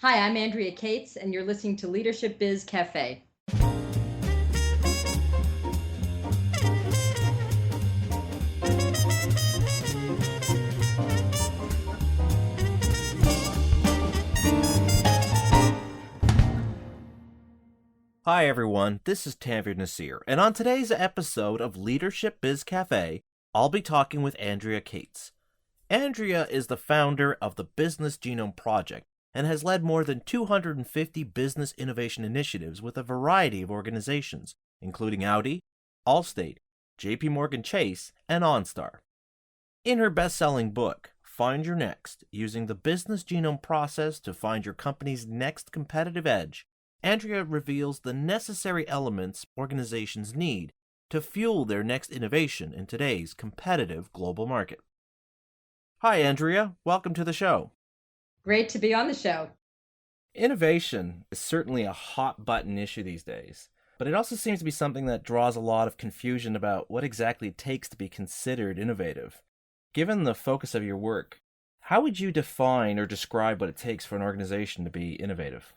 Hi, I'm Andrea Kates, and you're listening to Leadership Biz Cafe. Hi everyone, this is Tanvir Nasir, and on today's episode of Leadership Biz Cafe, I'll be talking with Andrea Kates. Andrea is the founder of the Business Genome Project and has led more than 250 business innovation initiatives with a variety of organizations, including Audi, Allstate, JP Chase, and OnStar. In her best-selling book, Find Your Next, Using the Business Genome Process to Find Your Company's Next Competitive Edge, Andrea reveals the necessary elements organizations need to fuel their next innovation in today's competitive global market. Hi, Andrea. Welcome to the show. Great to be on the show. Innovation is certainly a hot-button issue these days, but it also seems to be something that draws a lot of confusion about what exactly it takes to be considered innovative. Given the focus of your work, how would you define or describe what it takes for an organization to be innovative?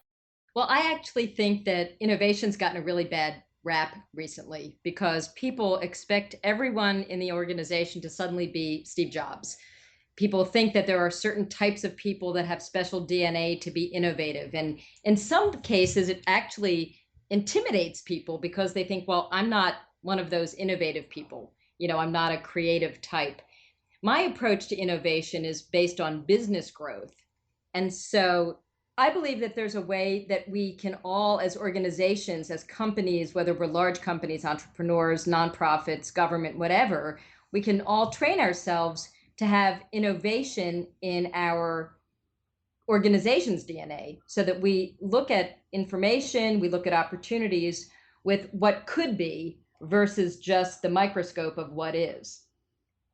Well, I actually think that innovation's gotten a really bad rap recently because people expect everyone in the organization to suddenly be Steve Jobs. People think that there are certain types of people that have special DNA to be innovative. And in some cases, it actually intimidates people because they think, well, I'm not one of those innovative people. I'm not a creative type. My approach to innovation is based on business growth. And so I believe that there's a way that we can all, as organizations, as companies, whether we're large companies, entrepreneurs, nonprofits, government, whatever, we can all train ourselves to have innovation in our organization's DNA so that we look at information, we look at opportunities with what could be versus just the microscope of what is.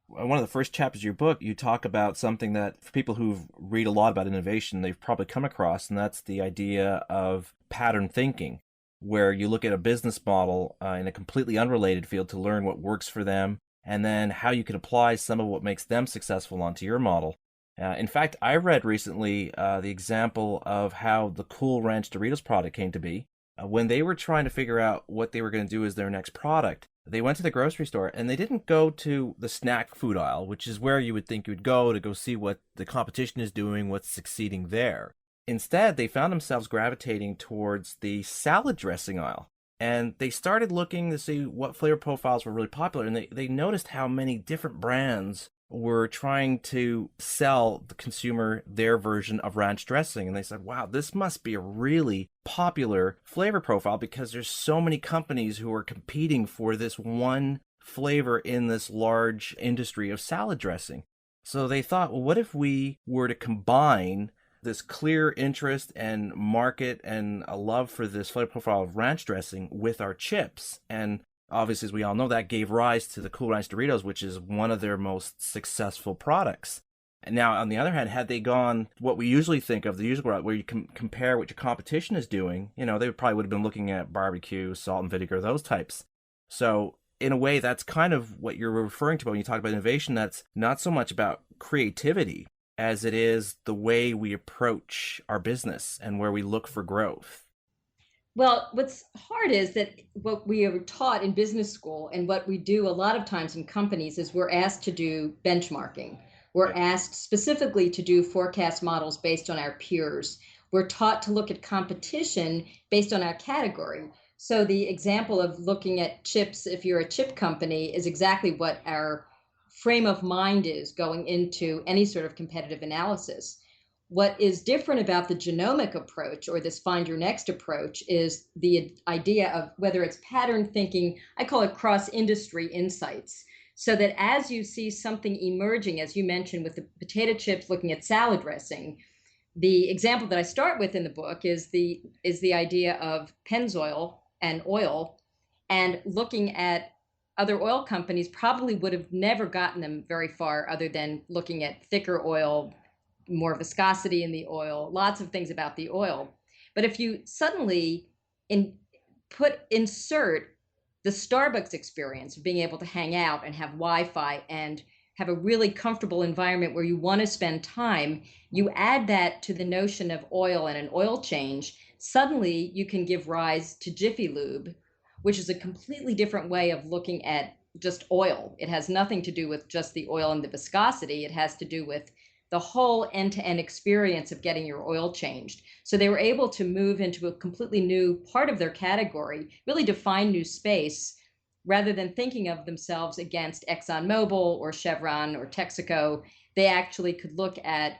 One of the first chapters of your book, you talk about something that for people who read a lot about innovation, they've probably come across, and that's the idea of pattern thinking, where you look at a business model in a completely unrelated field to learn what works for them, and then how you can apply some of what makes them successful onto your model. In fact, I read recently the example of how the Cool Ranch Doritos product came to be. When they were trying to figure out what they were going to do as their next product, they went to the grocery store and they didn't go to the snack food aisle, which is where you would think you would go to go see what the competition is doing, what's succeeding there. Instead, they found themselves gravitating towards the salad dressing aisle. And they started looking to see what flavor profiles were really popular. And they noticed how many different brands were trying to sell the consumer their version of ranch dressing. And they said, wow, this must be a really popular flavor profile because there's so many companies who are competing for this one flavor in this large industry of salad dressing. So they thought, well, what if we were to combine this clear interest and market and a love for this flavor profile of ranch dressing with our chips? And obviously, as we all know, that gave rise to the Cool Ranch Doritos, which is one of their most successful products. And now, on the other hand, had they gone what we usually think of the usual route, where you can compare what your competition is doing, they probably would have been looking at barbecue, salt and vinegar, those types. So, in a way, that's kind of what you're referring to when you talk about innovation. That's not so much about creativity as it is the way we approach our business and where we look for growth. Well, what's hard is that what we are taught in business school and what we do a lot of times in companies is we're asked to do benchmarking. We're Right. asked specifically to do forecast models based on our peers. We're taught to look at competition based on our category. So the example of looking at chips, if you're a chip company, is exactly what our frame of mind is going into any sort of competitive analysis. What is different about the genomic approach or this find your next approach is the idea of whether it's pattern thinking, I call it cross industry insights. So that as you see something emerging, as you mentioned with the potato chips looking at salad dressing, the example that I start with in the book is the idea of Pennzoil and oil, and looking at other oil companies probably would have never gotten them very far other than looking at thicker oil, more viscosity in the oil, lots of things about the oil. But if you suddenly insert the Starbucks experience of being able to hang out and have Wi-Fi and have a really comfortable environment where you want to spend time, you add that to the notion of oil and an oil change, suddenly you can give rise to Jiffy Lube, which is a completely different way of looking at just oil. It has nothing to do with just the oil and the viscosity. It has to do with the whole end-to-end experience of getting your oil changed. So they were able to move into a completely new part of their category, really define new space, rather than thinking of themselves against ExxonMobil or Chevron or Texaco. They actually could look at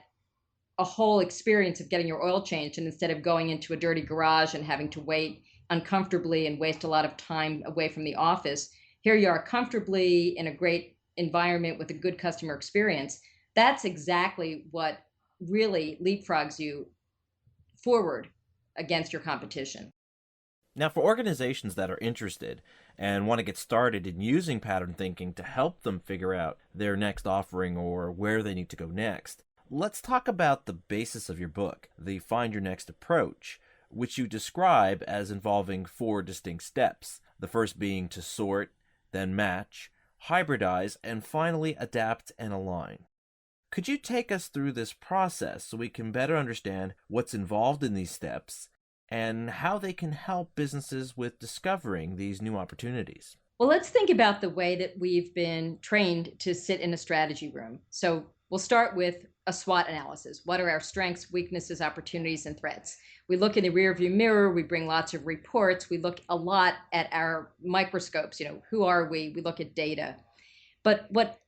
a whole experience of getting your oil changed, and instead of going into a dirty garage and having to wait uncomfortably and waste a lot of time away from the office, here you are comfortably in a great environment with a good customer experience. That's exactly what really leapfrogs you forward against your competition. Now, for organizations that are interested and want to get started in using pattern thinking to help them figure out their next offering or where they need to go next, let's talk about the basis of your book, the Find Your Next approach, which you describe as involving 4 distinct steps. The first being to sort, then match, hybridize, and finally adapt and align. Could you take us through this process so we can better understand what's involved in these steps and how they can help businesses with discovering these new opportunities? Well, let's think about the way that we've been trained to sit in a strategy room. So we'll start with a SWOT analysis. What are our strengths, weaknesses, opportunities, and threats? We look in the rearview mirror, we bring lots of reports, we look a lot at our microscopes, who are we? We look at data. But what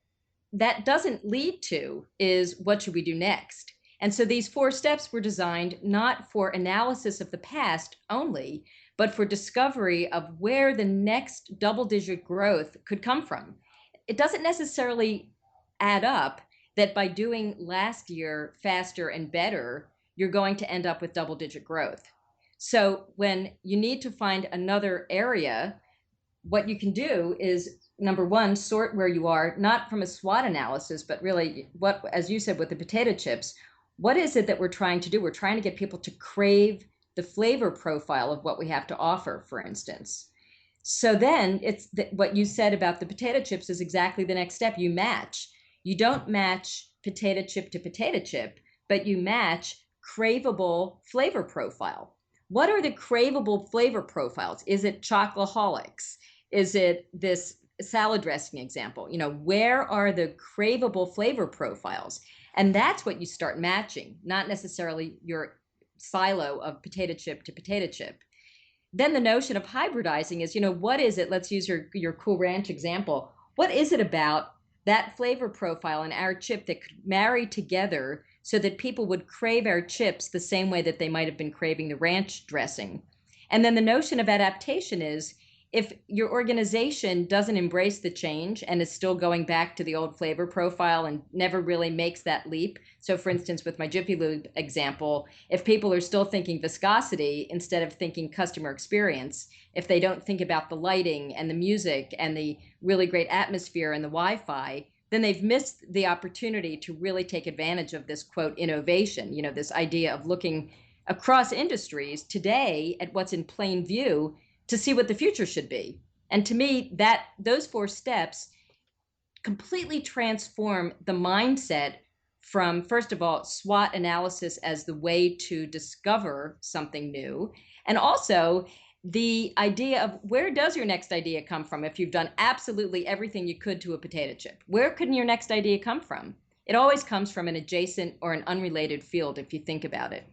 that doesn't lead to is what should we do next? And so these 4 steps were designed not for analysis of the past only, but for discovery of where the next double-digit growth could come from. It doesn't necessarily add up that by doing last year faster and better, you're going to end up with double-digit growth. So when you need to find another area, what you can do is, number one, sort where you are, not from a SWOT analysis, but really what, as you said, with the potato chips, what is it that we're trying to do? We're trying to get people to crave the flavor profile of what we have to offer, for instance. So then what you said about the potato chips is exactly the next step. You match. You don't match potato chip to potato chip, but you match craveable flavor profile. What are the craveable flavor profiles? Is it chocoholics? Is it this salad dressing example? Where are the craveable flavor profiles? And that's what you start matching, not necessarily your silo of potato chip to potato chip. Then the notion of hybridizing is, what is it? Let's use your Cool Ranch example. What is it about that flavor profile in our chip that could marry together so that people would crave our chips the same way that they might have been craving the ranch dressing? And then the notion of adaptation is, if your organization doesn't embrace the change and is still going back to the old flavor profile and never really makes that leap. So for instance, with my Jiffy Lube example, if people are still thinking viscosity instead of thinking customer experience, if they don't think about the lighting and the music and the really great atmosphere and the Wi-Fi, then they've missed the opportunity to really take advantage of this, quote, innovation, this idea of looking across industries today at what's in plain view to see what the future should be. And to me, those 4 steps completely transform the mindset from, first of all, SWOT analysis as the way to discover something new, and also the idea of where does your next idea come from if you've done absolutely everything you could to a potato chip? Where could your next idea come from? It always comes from an adjacent or an unrelated field if you think about it.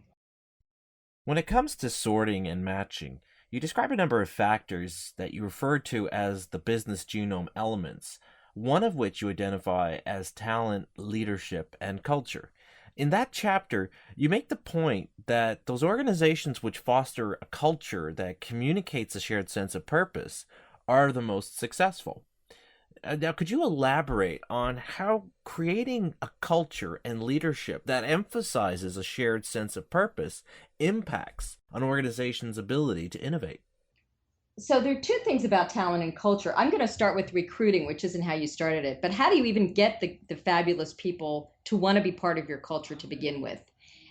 When it comes to sorting and matching, you describe a number of factors that you refer to as the business genome elements, one of which you identify as talent, leadership, and culture. In that chapter, you make the point that those organizations which foster a culture that communicates a shared sense of purpose are the most successful. Now, could you elaborate on how creating a culture and leadership that emphasizes a shared sense of purpose impacts an organization's ability to innovate? So there are 2 things about talent and culture. I'm going to start with recruiting, which isn't how you started it, but how do you even get the fabulous people to want to be part of your culture to begin with?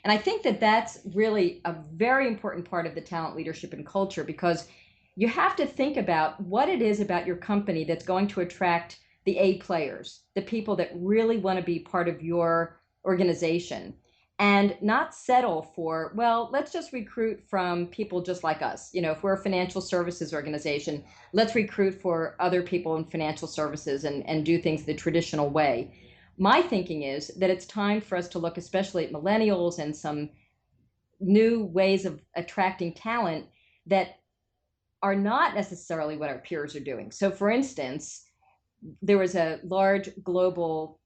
And I think that that's really a very important part of the talent, leadership, and culture, because you have to think about what it is about your company that's going to attract the A players, the people that really want to be part of your organization, and not settle for, well, let's just recruit from people just like us. If we're a financial services organization, let's recruit for other people in financial services and do things the traditional way. My thinking is that it's time for us to look especially at millennials and some new ways of attracting talent that are not necessarily what our peers are doing. So, for instance, there was a large global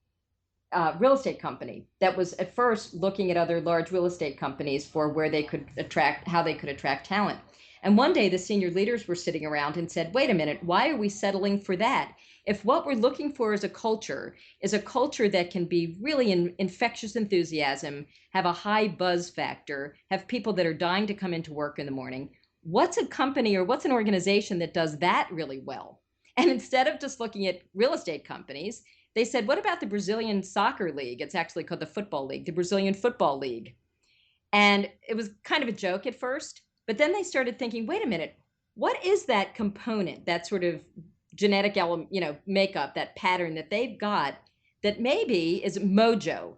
real estate company that was at first looking at other large real estate companies for where they could attract, how they could attract talent. And one day the senior leaders were sitting around and said, wait a minute, why are we settling for that? If what we're looking for is a culture that can be really infectious enthusiasm, have a high buzz factor, have people that are dying to come into work in the morning, what's a company or what's an organization that does that really well? And instead of just looking at real estate companies, they said, what about the Brazilian soccer league? It's actually called the Football League, the Brazilian Football League. And it was kind of a joke at first, but then they started thinking, wait a minute, what is that component, that sort of genetic element, makeup, that pattern that they've got that maybe is mojo,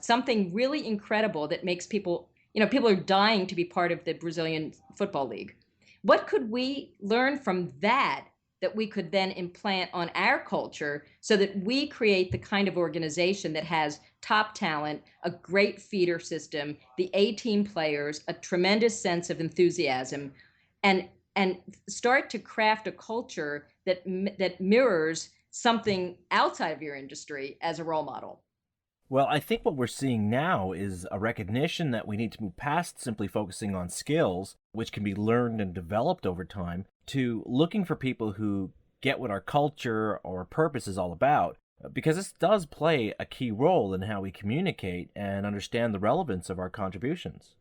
something really incredible that makes people, people are dying to be part of the Brazilian Football League. What could we learn from that we could then implant on our culture so that we create the kind of organization that has top talent, a great feeder system, the A-team players, a tremendous sense of enthusiasm, and start to craft a culture that mirrors something outside of your industry as a role model. Well, I think what we're seeing now is a recognition that we need to move past simply focusing on skills, which can be learned and developed over time, to looking for people who get what our culture or purpose is all about, because this does play a key role in how we communicate and understand the relevance of our contributions.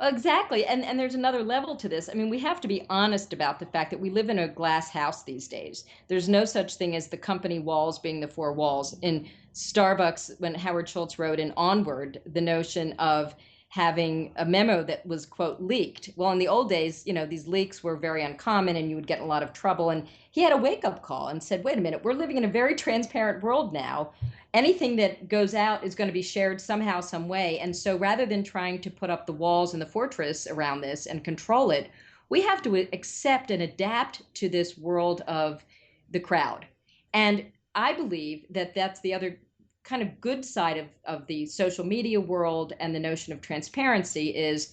Exactly. And there's another level to this. I mean, we have to be honest about the fact that we live in a glass house these days. There's no such thing as the company walls being the four walls. In Starbucks, when Howard Schultz wrote in Onward, the notion of having a memo that was, quote, leaked. Well, in the old days, these leaks were very uncommon and you would get in a lot of trouble. And he had a wake up call and said, wait a minute, we're living in a very transparent world now. Anything that goes out is going to be shared somehow, some way. And so rather than trying to put up the walls and the fortress around this and control it, we have to accept and adapt to this world of the crowd. And I believe that that's the other kind of good side of the social media world and the notion of transparency is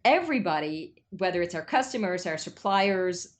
everybody, whether it's our customers, our suppliers,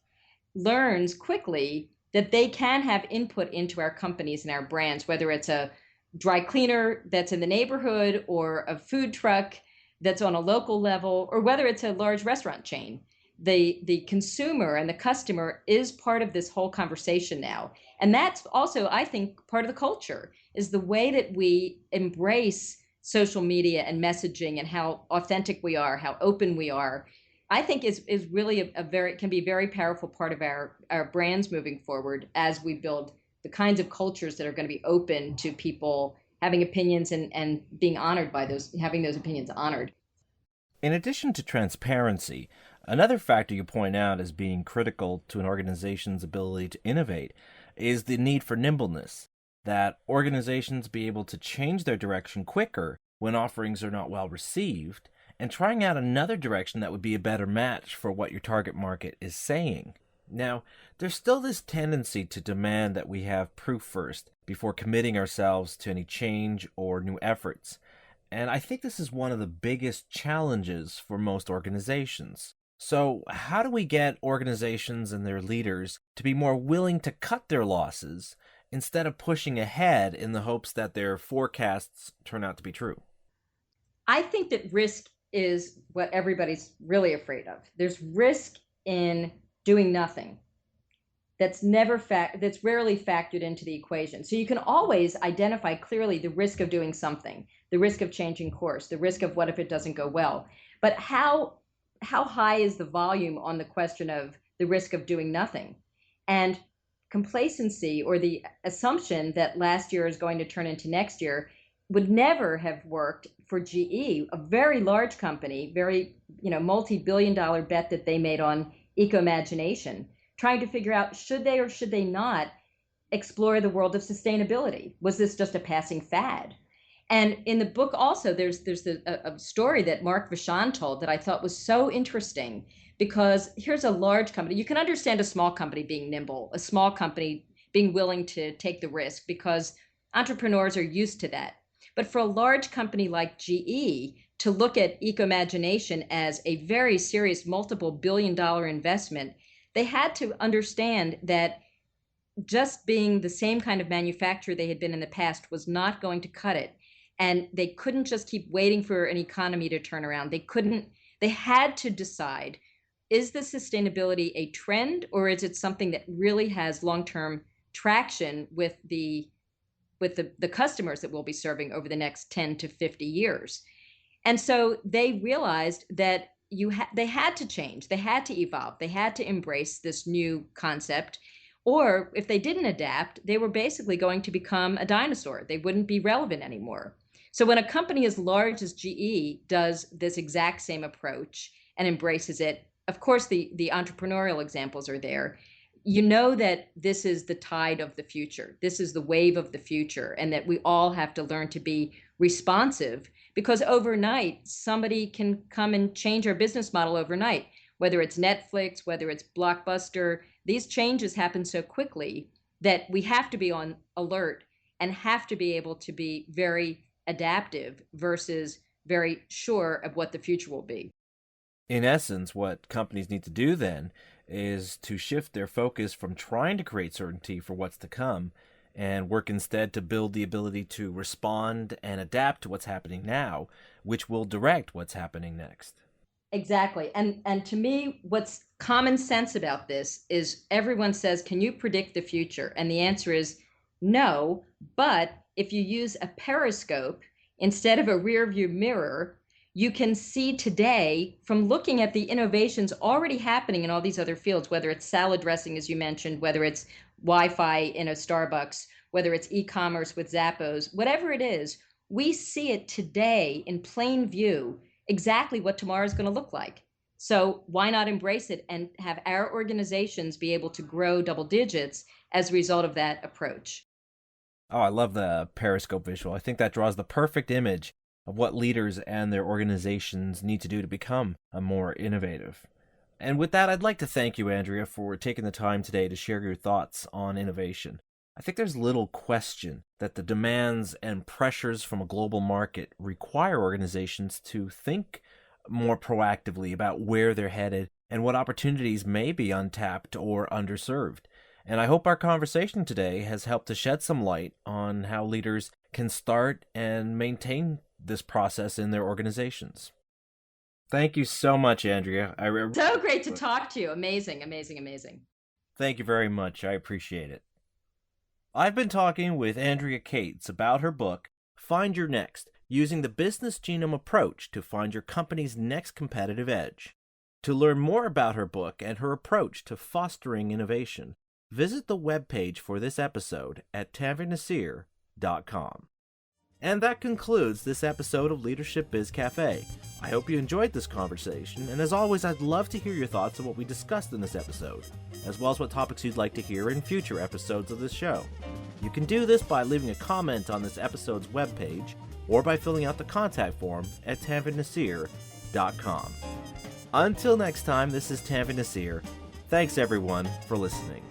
learns quickly that they can have input into our companies and our brands, whether it's a dry cleaner that's in the neighborhood or a food truck that's on a local level, or whether it's a large restaurant chain. The consumer and the customer is part of this whole conversation now. And that's also, I think, part of the culture is the way that we embrace social media and messaging and how authentic we are, how open we are. I think is really a very, can be a very powerful part of our brands moving forward as we build the kinds of cultures that are going to be open to people having opinions and being honored by those, having those opinions honored. In addition to transparency, another factor you point out as being critical to an organization's ability to innovate is the need for nimbleness, that organizations be able to change their direction quicker when offerings are not well received, and trying out another direction that would be a better match for what your target market is saying. Now, there's still this tendency to demand that we have proof first before committing ourselves to any change or new efforts. And I think this is one of the biggest challenges for most organizations. So, how do we get organizations and their leaders to be more willing to cut their losses instead of pushing ahead in the hopes that their forecasts turn out to be true? I think that risk is what everybody's really afraid of. There's risk in doing nothing. That's rarely factored into the equation. So you can always identify clearly the risk of doing something, the risk of changing course, the risk of what if it doesn't go well. But how high is the volume on the question of the risk of doing nothing? And complacency or the assumption that last year is going to turn into next year would never have worked for GE, a very large company, very, multi-billion dollar bet that they made on eco-imagination, trying to figure out should they or should they not explore the world of sustainability. Was this just a passing fad? And in the book also, there's a story that Mark Vachon told that I thought was so interesting, because here's a large company. You can understand a small company being nimble, a small company being willing to take the risk because entrepreneurs are used to that. But for a large company like GE to look at eco-imagination as a very serious multiple billion-dollar investment, they had to understand that just being the same kind of manufacturer they had been in the past was not going to cut it. And they couldn't just keep waiting for an economy to turn around. They had to decide, is the sustainability a trend, or is it something that really has long-term traction with the customers that we'll be serving over the next 10 to 50 years? And so they realized that they had to change, they had to evolve, they had to embrace this new concept. Or if they didn't adapt, they were basically going to become a dinosaur. They wouldn't be relevant anymore. So when a company as large as GE does this exact same approach and embraces it, of course, the entrepreneurial examples are there. You know that this is the tide of the future. This is the wave of the future, and that we all have to learn to be responsive, because overnight, somebody can come and change our business model overnight, whether it's Netflix, whether it's Blockbuster. These changes happen so quickly that we have to be on alert and have to be able to be very adaptive versus very sure of what the future will be. In essence, what companies need to do then is to shift their focus from trying to create certainty for what's to come and work instead to build the ability to respond and adapt to what's happening now, which will direct what's happening next. Exactly. And to me, what's common sense about this is everyone says, can you predict the future? And the answer is no. But if you use a periscope instead of a rear view mirror, you can see today from looking at the innovations already happening in all these other fields, whether it's salad dressing, as you mentioned, whether it's Wi-Fi in a Starbucks, whether it's e-commerce with Zappos, whatever it is, we see it today in plain view exactly what tomorrow is going to look like. So why not embrace it and have our organizations be able to grow double digits as a result of that approach? Oh, I love the Periscope visual. I think that draws the perfect image of what leaders and their organizations need to do to become more innovative. And with that, I'd like to thank you, Andrea, for taking the time today to share your thoughts on innovation. I think there's little question that the demands and pressures from a global market require organizations to think more proactively about where they're headed and what opportunities may be untapped or underserved. And I hope our conversation today has helped to shed some light on how leaders can start and maintain this process in their organizations. Thank you so much, Andrea. So great to talk to you. Amazing, amazing, amazing. Thank you very much. I appreciate it. I've been talking with Andrea Kates about her book, Find Your Next, using the Business Genome approach to find your company's next competitive edge. To learn more about her book and her approach to fostering innovation, visit the webpage for this episode at tanvirnasir.com. And that concludes this episode of Leadership Biz Cafe. I hope you enjoyed this conversation, and as always, I'd love to hear your thoughts on what we discussed in this episode, as well as what topics you'd like to hear in future episodes of this show. You can do this by leaving a comment on this episode's webpage, or by filling out the contact form at tanvirnasir.com. Until next time, this is Tanvir Nasir. Thanks everyone for listening.